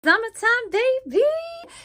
Summertime, baby!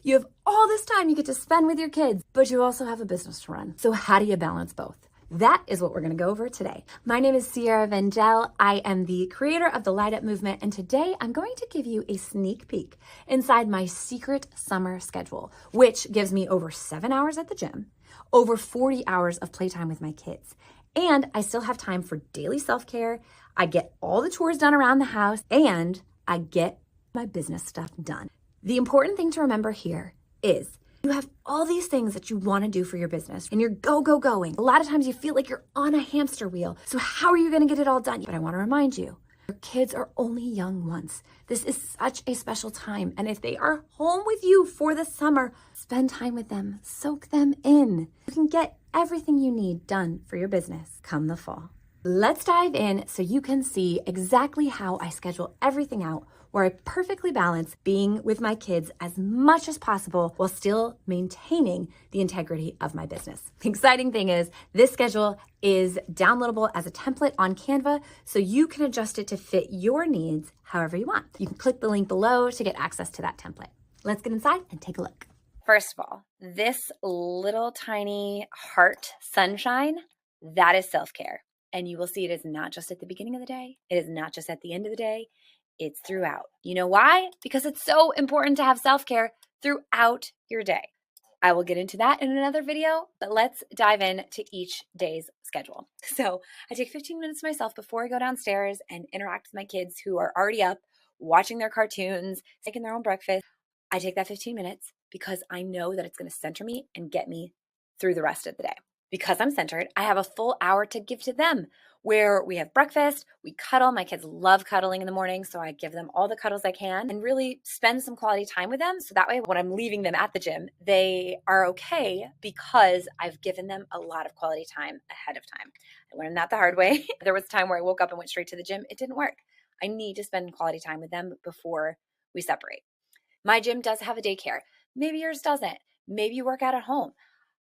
You have all this time you get to spend with your kids, but you also have a business to run. So how do you balance both? That is what we're going to go over today. My name is Sierra Vengel. I am the creator of the Light Up Movement, and today I'm going to give you a sneak peek inside my secret summer schedule, which gives me over 7 hours at the gym, over 40 hours of playtime with my kids, and I still have time for daily self-care. I get all the chores done around the house, and I get my business stuff done. The important thing to remember here is you have all these things that you want to do for your business and you're going. A lot of times you feel like you're on a hamster wheel. So how are you going to get it all done? But I want to remind you, your kids are only young once. This is such a special time. And if they are home with you for the summer, spend time with them, soak them in. You can get everything you need done for your business come the fall. Let's dive in so you can see exactly how I schedule everything out, where I perfectly balance being with my kids as much as possible while still maintaining the integrity of my business. The exciting thing is this schedule is downloadable as a template on Canva, so you can adjust it to fit your needs however you want. You can click the link below to get access to that template. Let's get inside and take a look. First of all, this little tiny heart sunshine, that is self-care. And you will see it is not just at the beginning of the day. It is not just at the end of the day. It's throughout. You know why? Because it's so important to have self-care throughout your day. I will get into that in another video, but let's dive into each day's schedule. So I take 15 minutes to myself before I go downstairs and interact with my kids who are already up, watching their cartoons, taking their own breakfast. I take that 15 minutes because I know that it's going to center me and get me through the rest of the day. Because I'm centered, I have a full hour to give to them where we have breakfast, we cuddle. My kids love cuddling in the morning, so I give them all the cuddles I can and really spend some quality time with them. So that way, when I'm leaving them at the gym, they are okay because I've given them a lot of quality time ahead of time. I learned that the hard way. There was a time where I woke up and went straight to the gym. It didn't work. I need to spend quality time with them before we separate. My gym does have a daycare. Maybe yours doesn't. Maybe you work out at home.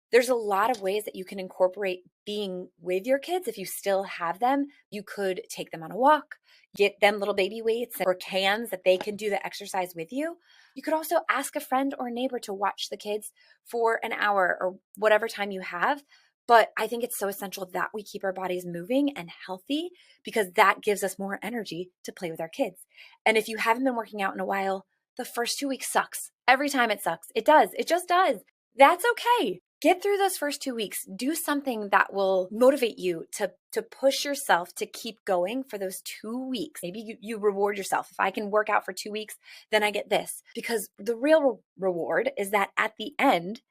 There's a lot of ways that you can incorporate being with your kids if you still have them. You could take them on a walk, get them little baby weights or cans that they can do the exercise with you. You could also ask a friend or a neighbor to watch the kids for an hour or whatever time you have. But I think it's so essential that we keep our bodies moving and healthy because that gives us more energy to play with our kids. And if you haven't been working out in a while, the first 2 weeks sucks. Every time it sucks. It does. It just does. That's okay. Get through those first 2 weeks. Do something that will motivate you to push yourself to keep going for those 2 weeks. Maybe you reward yourself. If I can work out for 2 weeks, then I get this. Because the real reward is that at the end,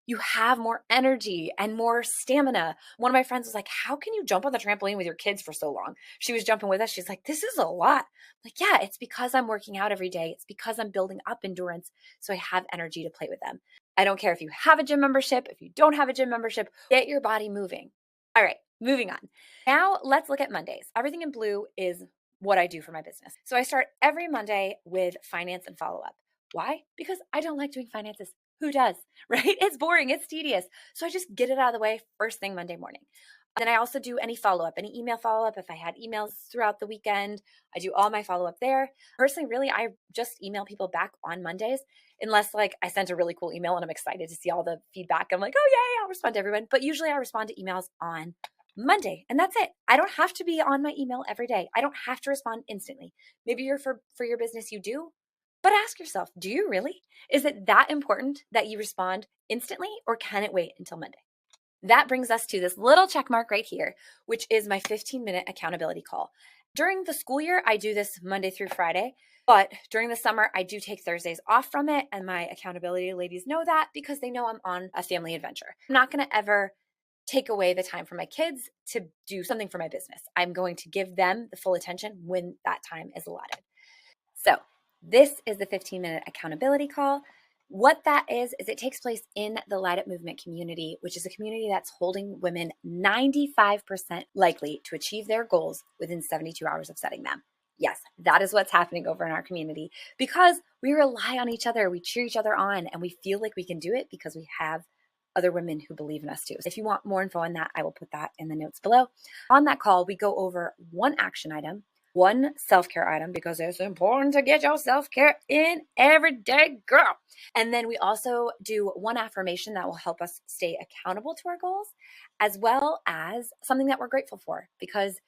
you have more energy and more stamina. One of my friends was like, how can you jump on the trampoline with your kids for so long? She was jumping with us. She's like, this is a lot. I'm like, yeah, it's because I'm working out every day. It's because I'm building up endurance so I have energy to play with them. I don't care if you have a gym membership, if you don't have a gym membership, get your body moving. All right, moving on. Now let's look at Mondays. Everything in blue is what I do for my business. So I start every Monday with finance and follow-up. Why? Because I don't like doing finances. Who does, right? It's boring, it's tedious. So I just get it out of the way first thing Monday morning. Then I also do any follow-up, any email follow-up. If I had emails throughout the weekend, I do all my follow-up there. Personally, really, I just email people back on Mondays, unless like I sent a really cool email and I'm excited to see all the feedback. I'm like, oh yay, I'll respond to everyone. But usually I respond to emails on Monday, and that's it. I don't have to be on my email every day. I don't have to respond instantly. Maybe you're for your business, you do. But ask yourself, do you really? Is it that important that you respond instantly, or can it wait until Monday? That brings us to this little check mark right here, which is my 15-minute accountability call. During the school year, I do this Monday through Friday, but during the summer, I do take Thursdays off from it, and my accountability ladies know that because they know I'm on a family adventure. I'm not going to ever take away the time from my kids to do something for my business. I'm going to give them the full attention when that time is allotted. So this is the 15-minute accountability call. What that is it takes place in the Light Up Movement community, which is a community that's holding women 95% likely to achieve their goals within 72 hours of setting them. Yes, that is what's happening over in our community because we rely on each other, we cheer each other on, and we feel like we can do it because we have other women who believe in us too. So if you want more info on that, I will put that in the notes below. On that call, we go over one action item, one self-care item because it's important to get your self-care in every day, girl. And then we also do one affirmation that will help us stay accountable to our goals, as well as something that we're grateful for, because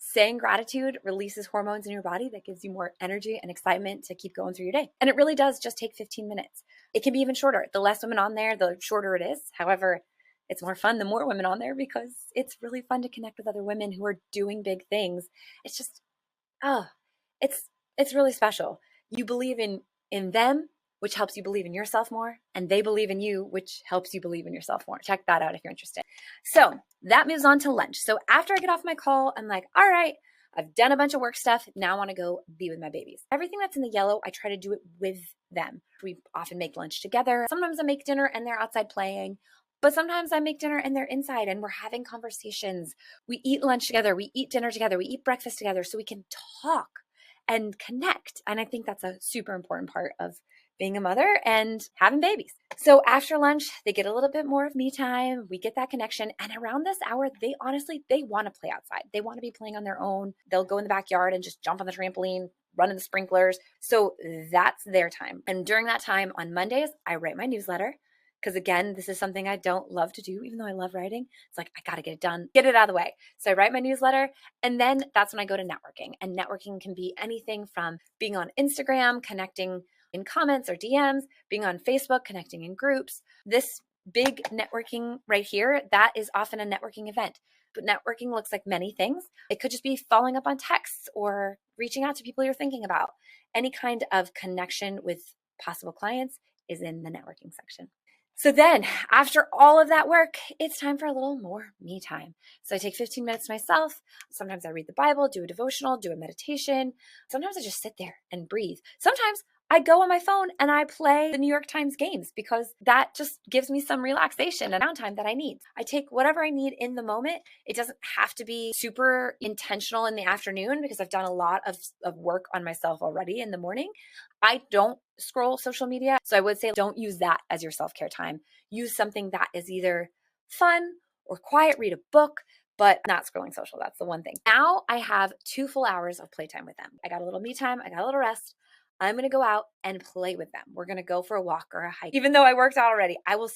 saying gratitude releases hormones in your body that gives you more energy and excitement to keep going through your day. And it really does just take 15 minutes. It can be even shorter. The less women on there, the shorter it is. However, it's more fun the more women on there because it's really fun to connect with other women who are doing big things. It's just, oh, it's really special. You believe in them, which helps you believe in yourself more, and they believe in you, which helps you believe in yourself more. Check that out if you're interested. So that moves on to lunch. So after I get off my call, I'm like, all right, I've done a bunch of work stuff. Now I want to go be with my babies. Everything that's in the yellow, I try to do it with them. We often make lunch together. Sometimes I make dinner and they're outside playing. But sometimes I make dinner and they're inside and we're having conversations. We eat lunch together. We eat dinner together. We eat breakfast together so we can talk and connect. And I think that's a super important part of being a mother and having babies. So after lunch, they get a little bit more of me time. We get that connection. And around this hour, they want to play outside. They want to be playing on their own. They'll go in the backyard and just jump on the trampoline, run in the sprinklers. So that's their time. And during that time on Mondays, I write my newsletter. Because again, this is something I don't love to do, even though I love writing. It's like, I got to get it done, get it out of the way. So I write my newsletter, and then that's when I go to networking. And networking can be anything from being on Instagram, connecting in comments or DMs, being on Facebook, connecting in groups. This big networking right here, that is often a networking event. But networking looks like many things. It could just be following up on texts or reaching out to people you're thinking about. Any kind of connection with possible clients is in the networking section. So then after all of that work, it's time for a little more me time. So I take 15 minutes to myself. Sometimes I read the Bible, do a devotional, do a meditation. Sometimes I just sit there and breathe. Sometimes I go on my phone and I play the New York Times games because that just gives me some relaxation and downtime that I need. I take whatever I need in the moment. It doesn't have to be super intentional in the afternoon because I've done a lot of work on myself already in the morning. I don't scroll social media. So I would say don't use that as your self-care time. Use something that is either fun or quiet, read a book, but not scrolling social. That's the one thing. Now I have 2 full hours of playtime with them. I got a little me time. I got a little rest. I'm going to go out and play with them. We're going to go for a walk or a hike. Even though I worked out already, I'll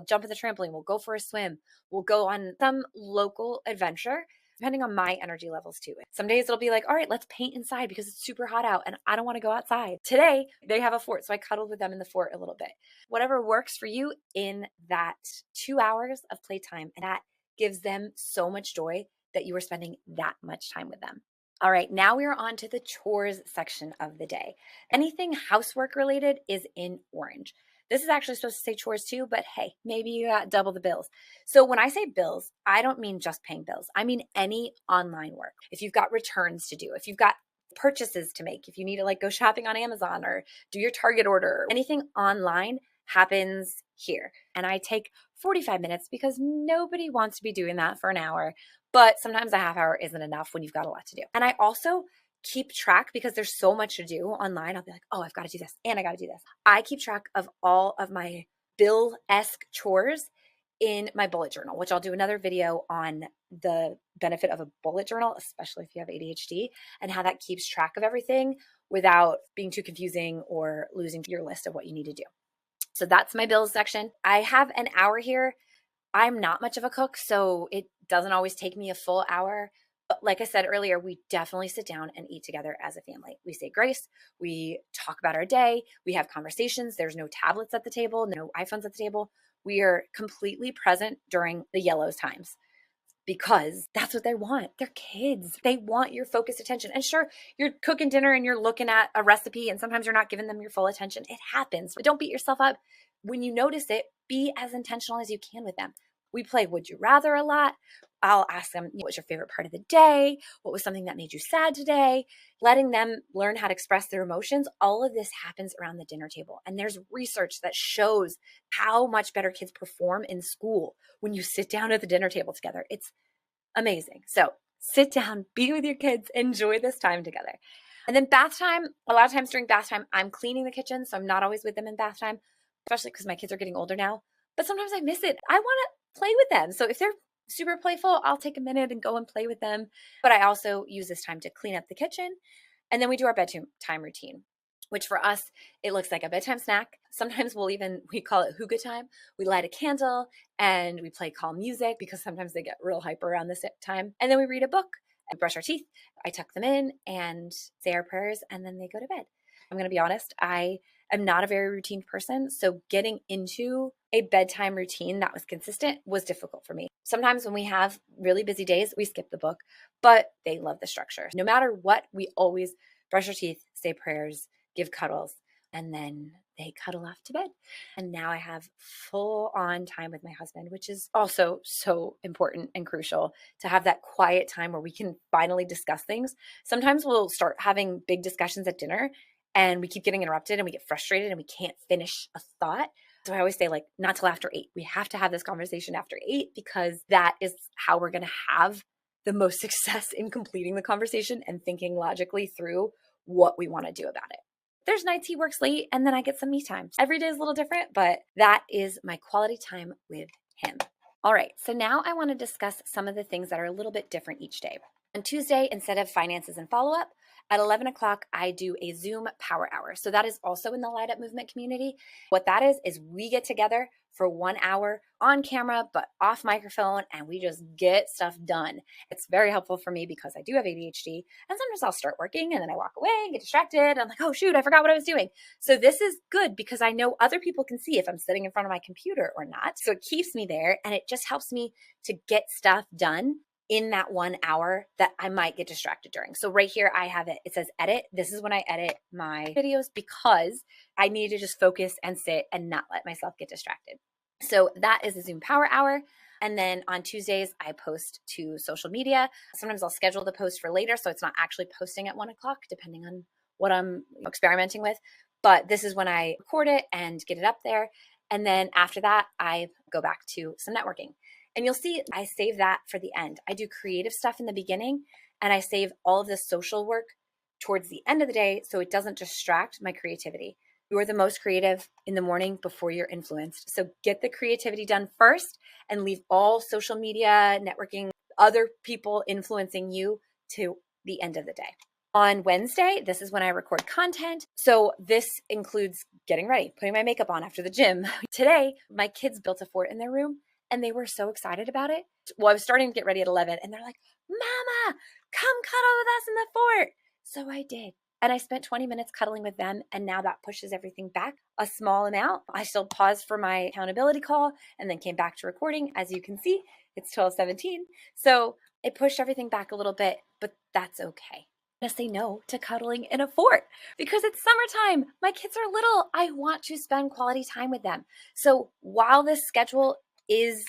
jump at the trampoline. We'll go for a swim. We'll go on some local adventure, depending on my energy levels too. Some days it'll be like, all right, let's paint inside because it's super hot out and I don't want to go outside. Today, they have a fort, so I cuddled with them in the fort a little bit. Whatever works for you in that 2 hours of playtime, and that gives them so much joy that you are spending that much time with them. All right, now we are on to the chores section of the day. Anything housework related is in orange. This is actually supposed to say chores too, but hey, maybe you got double the bills. So when I say bills, I don't mean just paying bills. I mean any online work. If you've got returns to do, if you've got purchases to make, if you need to like go shopping on Amazon or do your Target order, anything online happens here. And I take 45 minutes because nobody wants to be doing that for an hour. But sometimes a half hour isn't enough when you've got a lot to do. And I also keep track because there's so much to do online. I'll be like, oh, I've got to do this and I got to do this. I keep track of all of my bill-esque chores in my bullet journal, which I'll do another video on the benefit of a bullet journal, especially if you have ADHD, and how that keeps track of everything without being too confusing or losing your list of what you need to do. So that's my bills section. I have an hour here. I'm not much of a cook, so it doesn't always take me a full hour. But like I said earlier, we definitely sit down and eat together as a family. We say grace, we talk about our day, we have conversations. There's no tablets at the table, no iPhones at the table. We are completely present during the yellows times because that's what they want. They're kids. They want your focused attention. And sure, you're cooking dinner and you're looking at a recipe and sometimes you're not giving them your full attention. It happens, but don't beat yourself up. When you notice it, be as intentional as you can with them. We play Would You Rather a lot. I'll ask them, what was your favorite part of the day? What was something that made you sad today? Letting them learn how to express their emotions. All of this happens around the dinner table. And there's research that shows how much better kids perform in school when you sit down at the dinner table together. It's amazing. So sit down, be with your kids, enjoy this time together. And then bath time, a lot of times during bath time, I'm cleaning the kitchen. So I'm not always with them in bath time, especially because my kids are getting older now. But sometimes I miss it. I want to play with them. So if they're super playful, I'll take a minute and go and play with them. But I also use this time to clean up the kitchen. And then we do our bedtime routine, which for us, it looks like a bedtime snack. Sometimes we call it hygge time. We light a candle and we play calm music because sometimes they get real hyper around this time. And then we read a book and brush our teeth. I tuck them in and say our prayers, and then they go to bed. I'm going to be honest, I am not a very routine person. So getting into a bedtime routine that was consistent was difficult for me. Sometimes when we have really busy days, we skip the book, but they love the structure. No matter what, we always brush our teeth, say prayers, give cuddles, and then they cuddle off to bed. And now I have full on time with my husband, which is also so important and crucial to have that quiet time where we can finally discuss things. Sometimes we'll start having big discussions at dinner and we keep getting interrupted and we get frustrated and we can't finish a thought. So I always say, like, not till after 8. We have to have this conversation after 8 because that is how we're going to have the most success in completing the conversation and thinking logically through what we want to do about it. There's nights he works late and then I get some me time. Every day is a little different, but that is my quality time with him. All right, so now I want to discuss some of the things that are a little bit different each day. On Tuesday, instead of finances and follow-up, at 11 o'clock, I do a Zoom power hour. So that is also in the Light Up Movement community. What that is we get together for 1 hour on camera, but off microphone, and we just get stuff done. It's very helpful for me because I do have ADHD, and sometimes I'll start working and then I walk away and get distracted. And I'm like, oh shoot, I forgot what I was doing. So this is good because I know other people can see if I'm sitting in front of my computer or not. So it keeps me there and it just helps me to get stuff done in that 1 hour that I might get distracted during. So right here, I have it. It says edit. This is when I edit my videos because I need to just focus and sit and not let myself get distracted. So that is the Zoom Power Hour. And then on Tuesdays, I post to social media. Sometimes I'll schedule the post for later, so it's not actually posting at 1 o'clock, depending on what I'm experimenting with. But this is when I record it and get it up there. And then after that, I go back to some networking. And you'll see I save that for the end. I do creative stuff in the beginning, and I save all of the social work towards the end of the day so it doesn't distract my creativity. You're the most creative in the morning before you're influenced. So get the creativity done first and leave all social media, networking, other people influencing you to the end of the day. On Wednesday, this is when I record content. So this includes getting ready, putting my makeup on after the gym. Today, my kids built a fort in their room and they were so excited about it. Well, I was starting to get ready at 11 and they're like, Mama, come cuddle with us in the fort. So I did. And I spent 20 minutes cuddling with them. And now that pushes everything back a small amount. I still paused for my accountability call and then came back to recording. As you can see, it's 12:17. So it pushed everything back a little bit, but that's okay. I'm gonna say no to cuddling in a fort because it's summertime. My kids are little. I want to spend quality time with them. So while this schedule is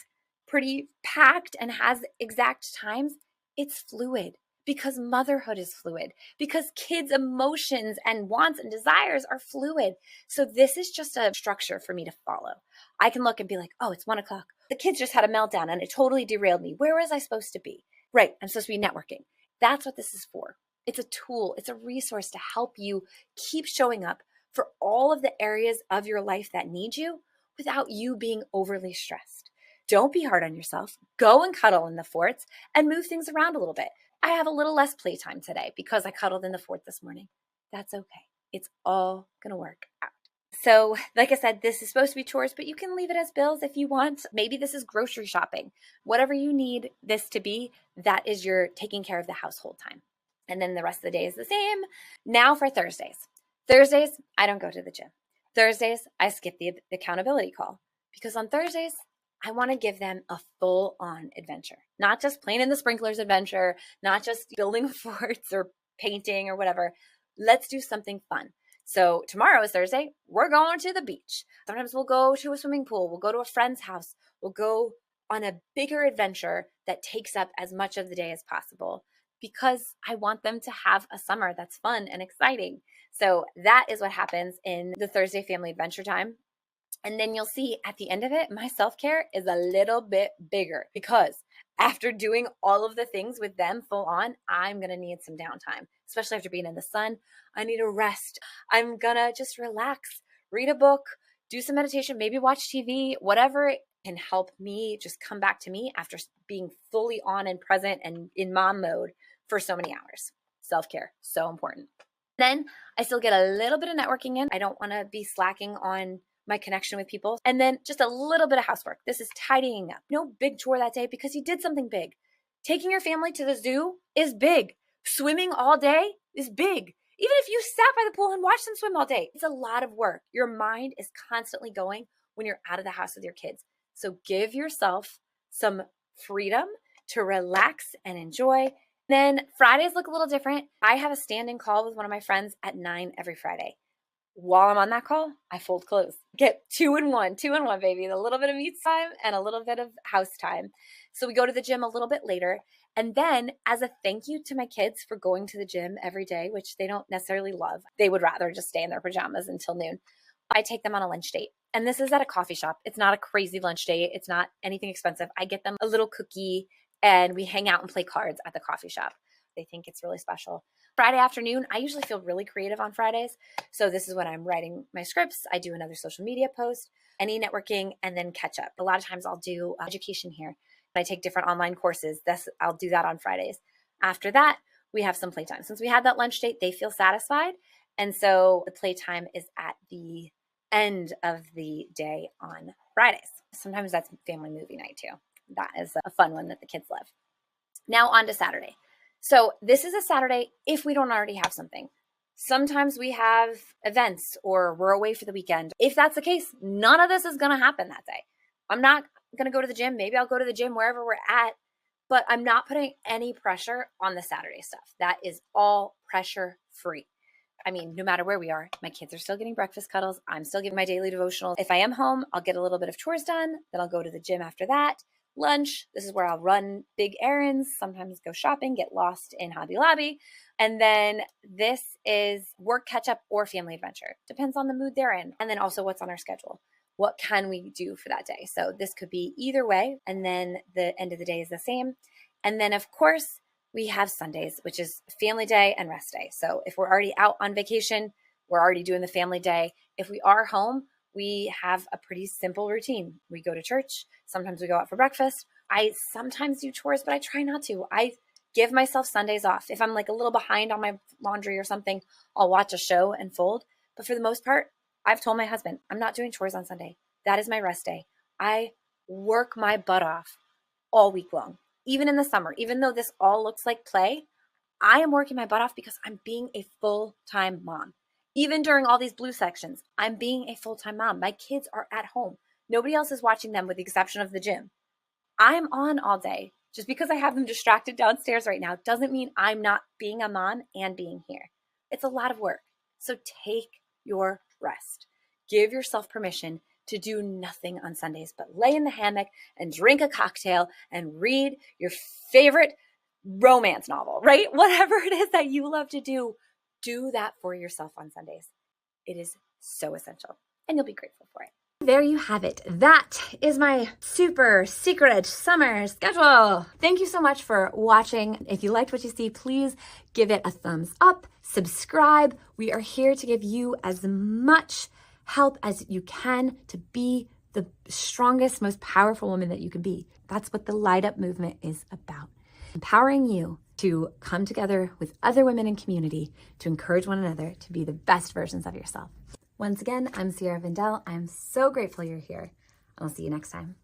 pretty packed and has exact times, it's fluid because motherhood is fluid, because kids' emotions and wants and desires are fluid. So this is just a structure for me to follow. I can look and be like, oh, it's 1 o'clock. The kids just had a meltdown and it totally derailed me. Where was I supposed to be? Right, I'm supposed to be networking. That's what this is for. It's a tool. It's a resource to help you keep showing up for all of the areas of your life that need you without you being overly stressed. Don't be hard on yourself. Go and cuddle in the forts and move things around a little bit. I have a little less playtime today because I cuddled in the fort this morning. That's okay. It's all going to work out. So, like I said, this is supposed to be chores, but you can leave it as bills if you want. Maybe this is grocery shopping. Whatever you need this to be, that is your taking care of the household time. And then the rest of the day is the same. Now for Thursdays. Thursdays, I don't go to the gym. Thursdays, I skip the accountability call because on Thursdays, I want to give them a full-on adventure, not just playing in the sprinklers adventure, not just building forts or painting or whatever. Let's do something fun. So tomorrow is Thursday. We're going to the beach. Sometimes we'll go to a swimming pool. We'll go to a friend's house. We'll go on a bigger adventure that takes up as much of the day as possible because I want them to have a summer that's fun and exciting. So that is what happens in the Thursday family adventure time. And then you'll see at the end of it, my self-care is a little bit bigger because after doing all of the things with them full on, I'm going to need some downtime, especially after being in the sun. I need a rest. I'm going to just relax, read a book, do some meditation, maybe watch TV, whatever can help me just come back to me after being fully on and present and in mom mode for so many hours. Self-care, so important. Then I still get a little bit of networking in. I don't want to be slacking on my connection with people. And then just a little bit of housework. This is tidying up. No big chore that day because you did something big. Taking your family to the zoo is big. Swimming all day is big. Even if you sat by the pool and watched them swim all day, it's a lot of work. Your mind is constantly going when you're out of the house with your kids. So give yourself some freedom to relax and enjoy. Then Fridays look a little different. I have a stand-in call with one of my friends at 9 every Friday. While I'm on that call, I fold clothes. Get 2 in 1, baby. A little bit of me time and a little bit of house time. So we go to the gym a little bit later. And then as a thank you to my kids for going to the gym every day, which they don't necessarily love, they would rather just stay in their pajamas until noon. I take them on a lunch date. And this is at a coffee shop. It's not a crazy lunch date. It's not anything expensive. I get them a little cookie and we hang out and play cards at the coffee shop. They think it's really special. Friday afternoon, I usually feel really creative on Fridays. So this is when I'm writing my scripts. I do another social media post, any networking, and then catch up. A lot of times I'll do education here. I take different online courses. I'll do that on Fridays. After that, we have some playtime. Since we had that lunch date, they feel satisfied. And so the playtime is at the end of the day on Fridays. Sometimes that's family movie night too. That is a fun one that the kids love. Now on to Saturday. So this is a Saturday if we don't already have something. Sometimes we have events or we're away for the weekend. If that's the case, none of this is going to happen that day. I'm not going to go to the gym. Maybe I'll go to the gym wherever we're at, but I'm not putting any pressure on the Saturday stuff. That is all pressure free. I mean, no matter where we are, my kids are still getting breakfast cuddles. I'm still getting my daily devotional. If I am home, I'll get a little bit of chores done. Then I'll go to the gym after that. Lunch, this is where I'll run big errands, sometimes go shopping, get lost in Hobby Lobby. And then this is work catch up or family adventure. Depends on the mood they're in. And then also what's on our schedule. What can we do for that day? So this could be either way. And then the end of the day is the same. And then of course, we have Sundays, which is family day and rest day. So if we're already out on vacation, we're already doing the family day. If we are home, we have a pretty simple routine. We go to church. Sometimes we go out for breakfast. I sometimes do chores, but I try not to. I give myself Sundays off. If I'm like a little behind on my laundry or something, I'll watch a show and fold. But for the most part, I've told my husband, I'm not doing chores on Sunday. That is my rest day. I work my butt off all week long, even in the summer. Even though this all looks like play, I am working my butt off because I'm being a full-time mom. Even during all these blue sections, I'm being a full-time mom. My kids are at home. Nobody else is watching them with the exception of the gym. I'm on all day. Just because I have them distracted downstairs right now doesn't mean I'm not being a mom and being here. It's a lot of work. So take your rest. Give yourself permission to do nothing on Sundays, but lay in the hammock and drink a cocktail and read your favorite romance novel, right? Whatever it is that you love to do that for yourself on Sundays. It is so essential, and you'll be grateful for it. There you have it. That is my super secret summer schedule. Thank you so much for watching. If you liked what you see, please give it a thumbs up, subscribe. We are here to give you as much help as you can to be the strongest, most powerful woman that you can be. That's what the Light Up movement is about. Empowering you to come together with other women in community to encourage one another to be the best versions of yourself. Once again, I'm Sierra Vendel. I'm so grateful you're here. I'll see you next time.